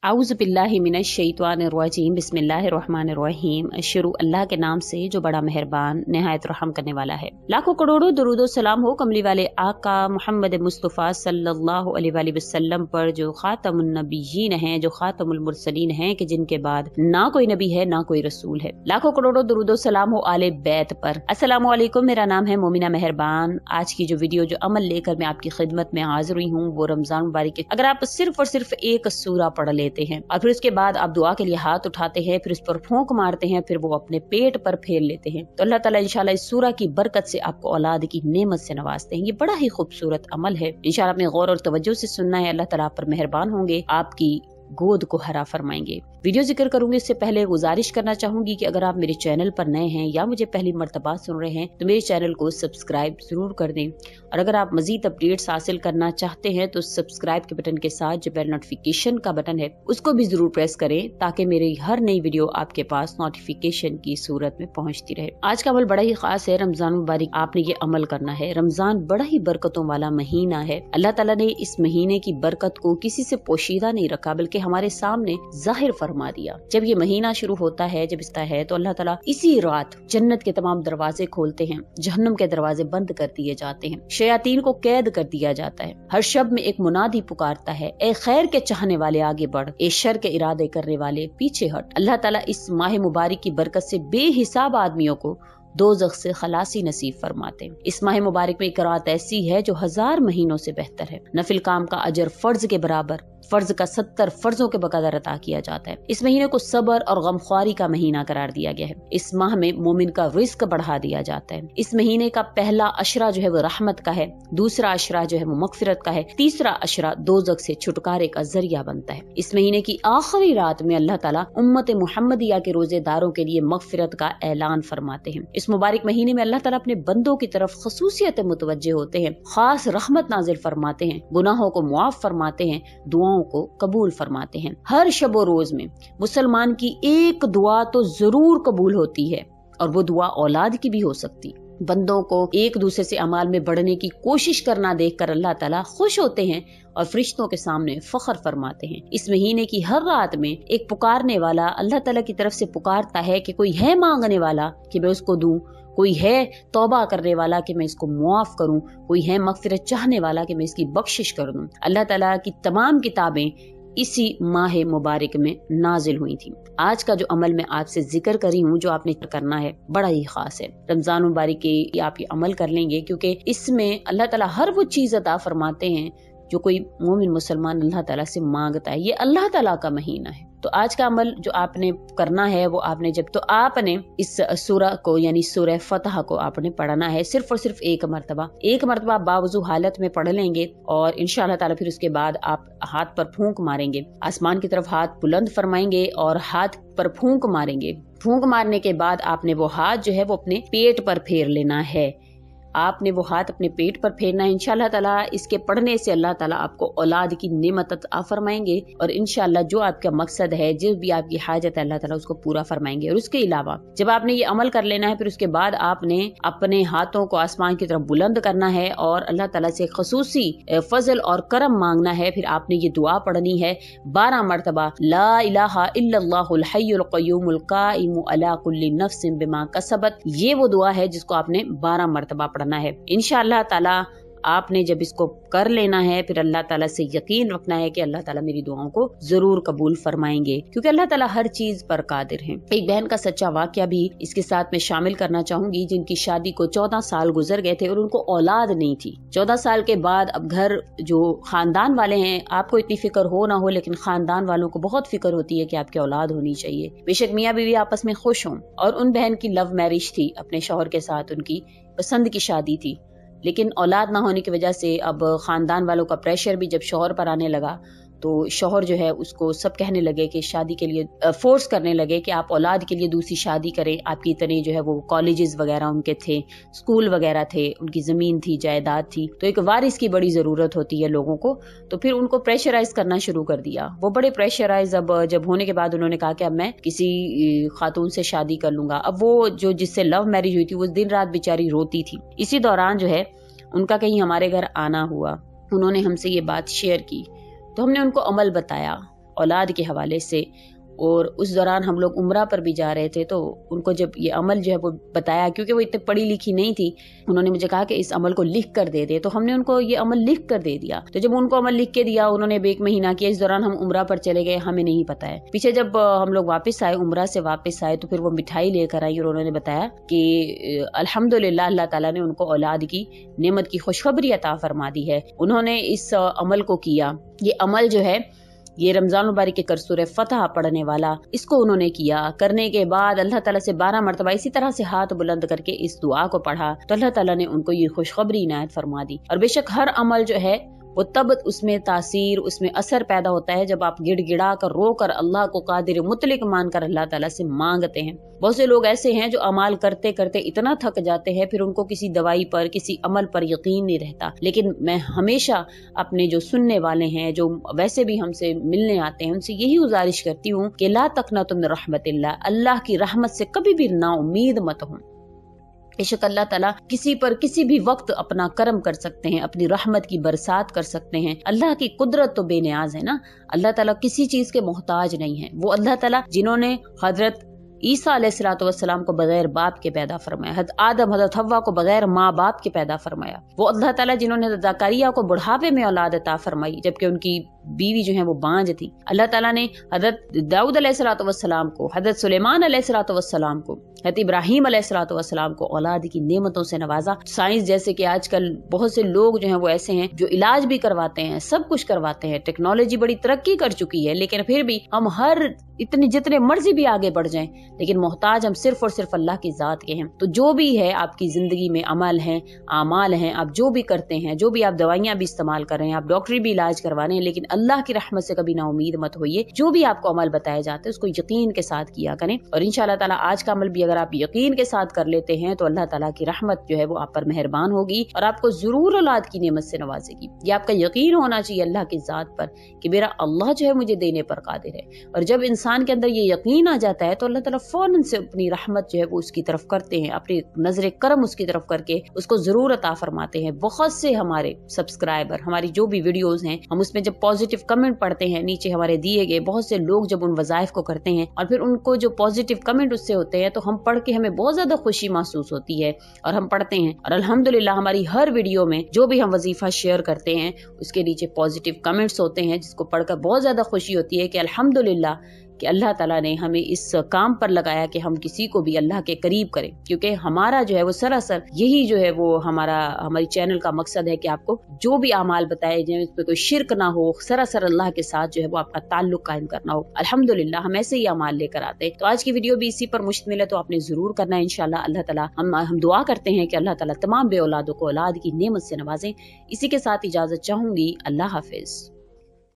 आऊज़ु बिल्लाहि मिनश शैतानिर रजीम बिस्मिल्लाहिर्रहमानिर रहीम। शुरू अल्लाह के नाम से जो बड़ा मेहरबान निहायत रहम करने वाला है। लाखों करोड़ों दुरूदो सलाम हो कमली वाले आका मोहम्मद मुस्तफ़ा सल्लल्लाहु अलैहि वसल्लम पर, जो खातमुन नबिय्यीन हैं, जो खातमुल मुरसलीन हैं, कि जिनके बाद ना कोई नबी है ना कोई रसूल है। लाखों करोड़ों दुरूदो सलाम हो आले बैत पर। अस्सलामु अलैकुम, मेरा नाम है मोमिना मेहरबान। आज की जो वीडियो जो अमल लेकर मैं आपकी खिदमत में हाजिर हुई हूँ वो रमजान मुबारक के अगर आप सिर्फ और सिर्फ एक सूरा पढ़ लेते हैं और फिर उसके बाद आप दुआ के लिए हाथ उठाते हैं, फिर उस पर फूंक मारते हैं, फिर वो अपने पेट पर फेर लेते हैं, तो अल्लाह ताला इंशाल्लाह इस सूरा की बरकत से आपको औलाद की नेमत से नवाजते हैं। ये बड़ा ही खूबसूरत अमल है। इंशाल्लाह अपने गौर और तवज्जो से सुनना है। अल्लाह ताला आप पर मेहरबान होंगे, आपकी गोद को हरा फरमाएंगे। वीडियो जिक्र करूंगी इससे पहले गुजारिश करना चाहूंगी कि अगर आप मेरे चैनल पर नए हैं या मुझे पहली मर्तबा सुन रहे हैं तो मेरे चैनल को सब्सक्राइब जरूर कर दें, और अगर आप मजीद अपडेट्स हासिल करना चाहते हैं तो सब्सक्राइब के बटन के साथ जो बेल नोटिफिकेशन का बटन है उसको भी जरूर प्रेस करें, ताकि मेरी हर नई वीडियो आपके पास नोटिफिकेशन की सूरत में पहुंचती रहे। आज का अमल बड़ा ही खास है। रमजान मुबारक आपने ये अमल करना है। रमजान बड़ा ही बरकतों वाला महीना है। अल्लाह ताला ने इस महीने की बरकत को किसी से पोशीदा नहीं रखा, बल्कि हमारे सामने जाहिर फरमा दिया। जब ये महीना शुरू होता है, जब इसका है, तो अल्लाह ताला इसी रात जन्नत के तमाम दरवाजे खोलते हैं, जहन्नम के दरवाजे बंद कर दिए जाते हैं, शयातीन को कैद कर दिया जाता है। हर शब में एक मुनादी पुकारता है, ए खैर के चाहने वाले आगे बढ़, ए शर के इरादे करने वाले पीछे हट। अल्लाह ताला इस माह मुबारक की बरकत से बेहिसाब आदमियों को दोज़ख से खलासी नसीब फरमाते हैं। इस माह मुबारक में एक रात ऐसी है जो 1000 महीनों से बेहतर है। नफिल काम का अजर फर्ज के बराबर, फर्ज का 70 फर्जों के बकदर अता किया जाता है। इस महीने को सबर और गमख्वारी का महीना करार दिया गया है। इस माह में मोमिन का रिस्क बढ़ा दिया जाता है। इस महीने का पहला अशरा जो है वो रहमत का है, दूसरा अशरा जो है वो मगफिरत का है, तीसरा अशरा दोज़ख से छुटकारे का जरिया बनता है। इस महीने की आखिरी रात में अल्लाह ताला उम्मत मुहम्मदिया के रोजेदारों के लिए मगफिरत का ऐलान फरमाते हैं। इस मुबारक महीने में अल्लाह ताला अपने बंदों की तरफ खसूसियत मुतवज्जे होते हैं, खास रहमत नाजिल फरमाते हैं, गुनाहों को मुआफ फरमाते हैं, दुआओं को कबूल फरमाते हैं। हर शब व रोज में मुसलमान की एक दुआ तो जरूर कबूल होती है, और वो दुआ औलाद की भी हो सकती। बंदों को एक दूसरे से अमाल में बढ़ने की कोशिश करना देखकर अल्लाह ताला खुश होते हैं और फरिश्तों के सामने फख्र फरमाते हैं। इस महीने की हर रात में एक पुकारने वाला अल्लाह ताला की तरफ से पुकारता है कि कोई है मांगने वाला कि मैं उसको दूं, कोई है तौबा करने वाला कि मैं इसको मुआफ करूं, कोई है मगफिरत चाहने वाला कि मैं इसकी बख्शिश कर दूं। अल्लाह ताला की तमाम किताबें इसी माह मुबारक में नाजिल हुई थी। आज का जो अमल मैं आपसे जिक्र करी हूँ, जो आपने करना है, बड़ा ही खास है। रमजान मुबारक के आप ये अमल कर लेंगे, क्योंकि इसमें अल्लाह ताला हर वो चीज अता फरमाते हैं जो कोई मोमिन मुसलमान अल्लाह ताला से मांगता है। ये अल्लाह ताला का महीना है। तो आज का अमल जो आपने करना है वो आपने इस सूरा को यानी सूरह फतह को आपने पढ़ना है सिर्फ और सिर्फ एक मरतबा बावजू हालत में पढ़ लेंगे, और इंशाअल्लाह ताला फिर उसके बाद आप हाथ पर फूंक मारेंगे, आसमान की तरफ हाथ बुलंद फरमाएंगे और हाथ पर फूंक मारेंगे। फूंक मारने के बाद आपने वो हाथ जो है वो अपने पेट पर फेर लेना है। आपने वो हाथ अपने पेट पर फेरना है। इंशाअल्लाह ताला इसके पढ़ने से अल्लाह ताला आपको औलाद की नेमत अता फरमाएंगे, और इंशाअल्लाह जो आपका मकसद है, जो भी आपकी हाजत है, अल्लाह ताला उसको पूरा फरमाएंगे। और उसके अलावा जब आपने ये अमल कर लेना है, फिर उसके बाद आपने अपने हाथों को आसमान की तरफ बुलंद करना है और अल्लाह ताला से खसूसी फजल और करम मांगना है। फिर आपने ये दुआ पढ़नी है 12 मरतबा, ला इलाहा इल्लल्लाहुल हय्युल क़य्यूमुल क़ाइमु अला कुल्ली नफ्सिन बिमा कसबत। ये वो दुआ है जिसको आपने 12 मरतबा पढ़ना है। इंशाअल्लाह ताला आपने जब इसको कर लेना है, फिर अल्लाह ताला से यकीन रखना है कि अल्लाह ताला मेरी दुआओं को जरूर कबूल फरमाएंगे, क्योंकि अल्लाह ताला हर चीज पर कादिर है। एक बहन का सच्चा वाकया भी इसके साथ में शामिल करना चाहूंगी, जिनकी शादी को 14 साल गुजर गए थे और उनको औलाद नहीं थी। 14 साल के बाद अब घर जो खानदान वाले हैं, आपको इतनी फिक्र हो ना हो, लेकिन खानदान वालों को बहुत फिक्र होती है कि आपकी औलाद होनी चाहिए। बेशक मियाँ बीवी आपस में खुश हों, और उन बहन की लव मैरिज थी, अपने शौहर के साथ उनकी पसंद की शादी थी, लेकिन औलाद ना होने की वजह से अब खानदान वालों का प्रेशर भी जब शौहर पर आने लगा, तो शौहर जो है उसको सब कहने लगे कि शादी के लिए फोर्स करने लगे कि आप औलाद के लिए दूसरी शादी करें। आपकी इतने जो है वो कॉलेजेस वगैरह उनके थे, स्कूल वगैरह थे, उनकी जमीन थी, जायदाद थी, तो एक वारिस की बड़ी जरूरत होती है लोगों को। तो फिर उनको प्रेशराइज करना शुरू कर दिया। वो बड़े प्रेशराइज अब जब होने के बाद उन्होंने कहा कि अब मैं किसी खातून से शादी कर लूंगा। अब वो जो जिससे लव मैरिज हुई थी वो दिन रात बेचारी रोती थी। इसी दौरान जो है उनका कहीं हमारे घर आना हुआ, उन्होंने हमसे ये बात शेयर की, तो हमने उनको अमल बताया। औलाद के हवाले से। और उस दौरान हम लोग उम्रा पर भी जा रहे थे, तो उनको जब ये अमल जो है वो बताया, क्योंकि वो इतने पढ़ी लिखी नहीं थी, उन्होंने मुझे कहा कि इस अमल को लिख कर दे दे। तो हमने उनको ये अमल लिख कर दे दिया। तो जब उनको अमल लिख के दिया, उन्होंने 1 महीना किया। इस दौरान हम उम्रा पर चले गए, हमें नहीं पता है। पीछे जब हम लोग वापस आए, उम्रा से वापस आए, तो फिर वो मिठाई लेकर आई और उन्होंने बताया कि अल्हम्दुलिल्लाह अल्लाह ताला ने उनको औलाद की नेमत की खुशखबरी अता फरमा दी है। उन्होंने इस अमल को किया। ये अमल जो है, ये रमजान मुबारक के कर सूरह फतह पढ़ने वाला, इसको उन्होंने किया। करने के बाद अल्लाह ताला से 12 मरतबा इसी तरह से हाथ बुलंद करके इस दुआ को पढ़ा, तो अल्लाह ताला ने उनको ये खुशखबरी इनायत फरमा दी। और बेशक हर अमल जो है वो तब उसमें तासीर, उसमें असर पैदा होता है जब आप गिड़गिड़ा कर, रो कर अल्लाह को कादिर मुतलिक मानकर अल्लाह ताला से मांगते हैं। बहुत से लोग ऐसे हैं जो अमाल करते करते इतना थक जाते हैं, फिर उनको किसी दवाई पर, किसी अमल पर यकीन नहीं रहता। लेकिन मैं हमेशा अपने जो सुनने वाले हैं, जो वैसे भी हमसे मिलने आते हैं, उनसे यही गुजारिश करती हूँ कि ला तक़नतु मिन रहमतिल्लाह, अल्लाह की रहमत से कभी भी ना उम्मीद मत हो। बेशक अल्लाह ताला किसी पर किसी भी वक्त अपना करम कर सकते हैं, अपनी रहमत की बरसात कर सकते हैं। अल्लाह की कुदरत तो बेनियाज है ना। अल्लाह ताला किसी चीज के मोहताज नहीं है। वो अल्लाह ताला जिन्होंने हजरत ईसा अलैहिस्सलातु वस्सलाम को बगैर बाप के पैदा फरमाया, हज़रत आदम हज़रत हव्वा को बगैर माँ बाप के पैदा फरमाया, वो अल्लाह ताला जिन्होंने ज़करिया को बुढ़ापे में औलाद अता फरमाई जबकि उनकी बीवी जो है वो बांझ थी। अल्लाह ताला ने हज़रत दाऊद अलैहिस्सलातु वस्सलाम को, हज़रत सुलेमान अलैहिस्सलातु वस्सलाम को, हज़रत इब्राहीम अलैहिस्सलातु वस्सलाम को औलाद की नेमतों से नवाजा। साइंस जैसे कि आजकल बहुत से लोग जो हैं वो ऐसे हैं जो इलाज भी करवाते हैं, सब कुछ करवाते हैं, टेक्नोलॉजी बड़ी तरक्की कर चुकी है, लेकिन फिर भी हम हर इतनी जितने मर्जी भी आगे बढ़ जाएं, लेकिन मोहताज हम सिर्फ और सिर्फ अल्लाह की जात के हैं। तो जो भी है आपकी जिंदगी में अमल है, आमाल हैं, आप जो भी करते हैं, जो भी आप दवाइयां भी इस्तेमाल कर रहे हैं, आप डॉक्टरी भी इलाज करवा रहे हैं, लेकिन अल्लाह की रहमत से कभी ना उम्मीद मत होइए। जो भी आपको अमल बताए जाते हैं उसको यकीन के साथ किया करें। और इंशाअल्लाह ताला आज का अमल भी अगर आप यकीन के साथ कर लेते हैं तो अल्लाह ताला की रहमत जो है वो आप पर मेहरबान होगी और आपको जरूर औलाद की नेमत से नवाजेगी। ये आपका यकीन होना चाहिए अल्लाह की जात पर कि मेरा अल्लाह जो है मुझे देने पर कादिर है। और जब इंसान के अंदर ये यकीन आ जाता है तो अल्लाह ताला फौरन से अपनी रहमत जो है वो उसकी तरफ करते हैं, अपनी नजर करम उसकी तरफ करके उसको जरूर अता फरमाते हैं। बहुत से हमारे सब्सक्राइबर, हमारी जो भी वीडियोस हैं, हम उसमें जब पॉजिटिव कमेंट पढ़ते हैं, नीचे हमारे दिए गए बहुत से लोग जब उन वज़ाइफ को करते हैं और फिर उनको जो पॉजिटिव कमेंट उससे होते हैं तो हम पढ़ के हमें बहुत ज्यादा खुशी महसूस होती है और हम पढ़ते हैं। और अल्हम्दुलिल्लाह हमारी हर वीडियो में जो भी हम वजीफा शेयर करते हैं उसके नीचे पॉजिटिव कमेंट्स होते हैं, जिसको पढ़कर बहुत ज्यादा खुशी होती है कि अल्हम्दुलिल्लाह कि अल्लाह ताला ने हमें इस काम पर लगाया कि हम किसी को भी अल्लाह के करीब करें। क्योंकि हमारा जो है वो सरासर यही जो है वो हमारी चैनल का मकसद है कि आपको जो भी अमाल बताए जाए उसमें कोई शिरक ना हो, सरासर अल्लाह के साथ जो है वो आपका ताल्लुक कायम करना हो। अल्हम्दुलिल्लाह हम ऐसे ही अमाल लेकर आते हैं। तो आज की वीडियो भी इसी पर मुश्तमिल है, तो आपने जरूर करना है इंशाल्लाह। अल्लाह ताला हम दुआ करते हैं कि अल्लाह ताला तमाम बे औलादों को औलाद की नेमत से नवाजें। इसी के साथ इजाजत चाहूंगी। अल्लाह हाफिज।